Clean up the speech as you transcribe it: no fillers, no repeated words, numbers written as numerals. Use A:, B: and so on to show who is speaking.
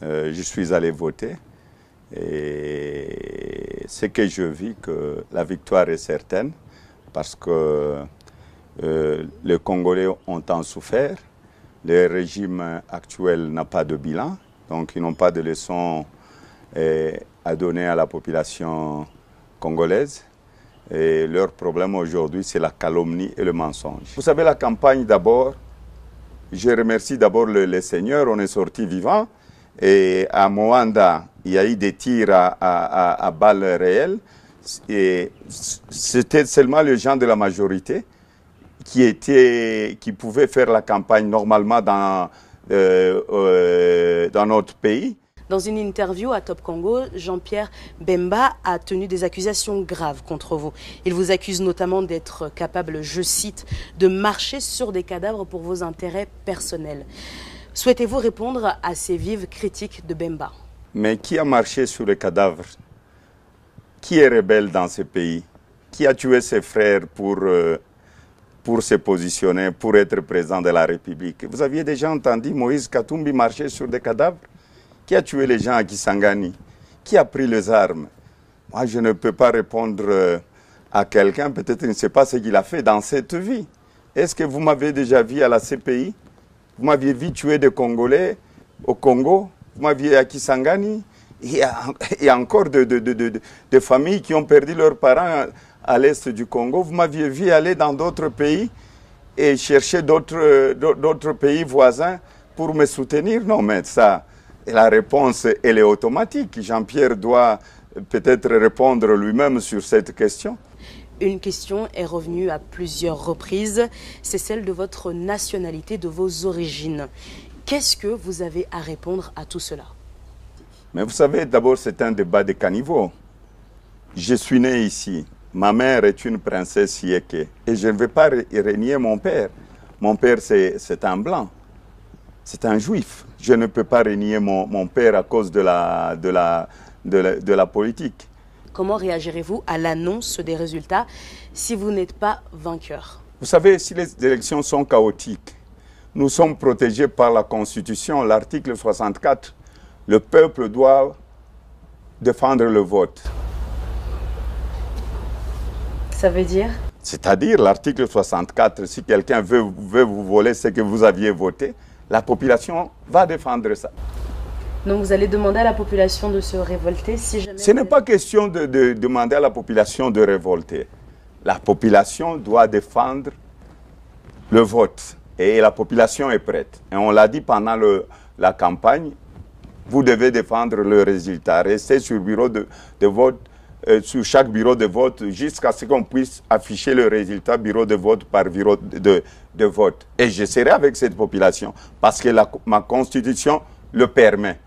A: je suis allé voter et ce que je vis, que la victoire est certaine parce que les Congolais ont tant souffert. Le régime actuel n'a pas de bilan, donc ils n'ont pas de leçons à donner à la population congolaise. Et leur problème aujourd'hui, c'est la calomnie et le mensonge. Vous savez, la campagne d'abord, je remercie d'abord les seigneurs, on est sortis vivants. Et à Moanda, il y a eu des tirs à balles réelles. Et c'était seulement les gens de la majorité qui pouvaient faire la campagne normalement dans notre pays.
B: Dans une interview à Top Congo, Jean-Pierre Bemba a tenu des accusations graves contre vous. Il vous accuse notamment d'être capable, je cite, de marcher sur des cadavres pour vos intérêts personnels. Souhaitez-vous répondre à ces vives critiques de Bemba?
A: Mais qui a marché sur les cadavres? Qui est rebelle dans ce pays? Qui a tué ses frères pour se positionner, pour être président de la République? Vous aviez déjà entendu Moïse Katumbi marcher sur des cadavres? Qui a tué les gens à Kisangani? Qui a pris les armes? Moi, je ne peux pas répondre à quelqu'un, peut-être qu'il ne sait pas ce qu'il a fait dans cette vie. Est-ce que vous m'avez déjà vu à la CPI? Vous m'aviez vu tuer des Congolais au Congo? Vous m'aviez à Kisangani? Il y a encore des familles qui ont perdu leurs parents à l'est du Congo. Vous m'aviez vu aller dans d'autres pays et chercher d'autres pays voisins pour me soutenir? Non, mais ça... Et la réponse, elle est automatique. Jean-Pierre doit peut-être répondre lui-même sur cette question.
B: Une question est revenue à plusieurs reprises, c'est celle de votre nationalité, de vos origines. Qu'est-ce que vous avez à répondre à tout cela?
A: Mais vous savez, d'abord, c'est un débat de caniveau. Je suis né ici. Ma mère est une princesse Yeke. Et je ne vais pas renier mon père. Mon père, c'est un blanc. C'est un juif. Je ne peux pas renier mon père à cause de la politique.
B: Comment réagirez-vous à l'annonce des résultats si vous n'êtes pas vainqueur?
A: Vous savez, si les élections sont chaotiques, nous sommes protégés par la Constitution, l'article 64. Le peuple doit défendre le vote.
B: Ça veut dire?
A: C'est-à-dire, l'article 64, si quelqu'un veut vous voler ce que vous aviez voté, la population va défendre ça.
B: Donc vous allez demander à la population de se révolter si jamais...
A: Ce n'est pas question de demander à la population de révolter. La population doit défendre le vote. Et la population est prête. Et on l'a dit pendant la campagne, vous devez défendre le résultat. Restez sur le bureau de vote, sur chaque bureau de vote, jusqu'à ce qu'on puisse afficher le résultat bureau de vote par bureau de vote. Et je serai avec cette population parce que ma constitution le permet.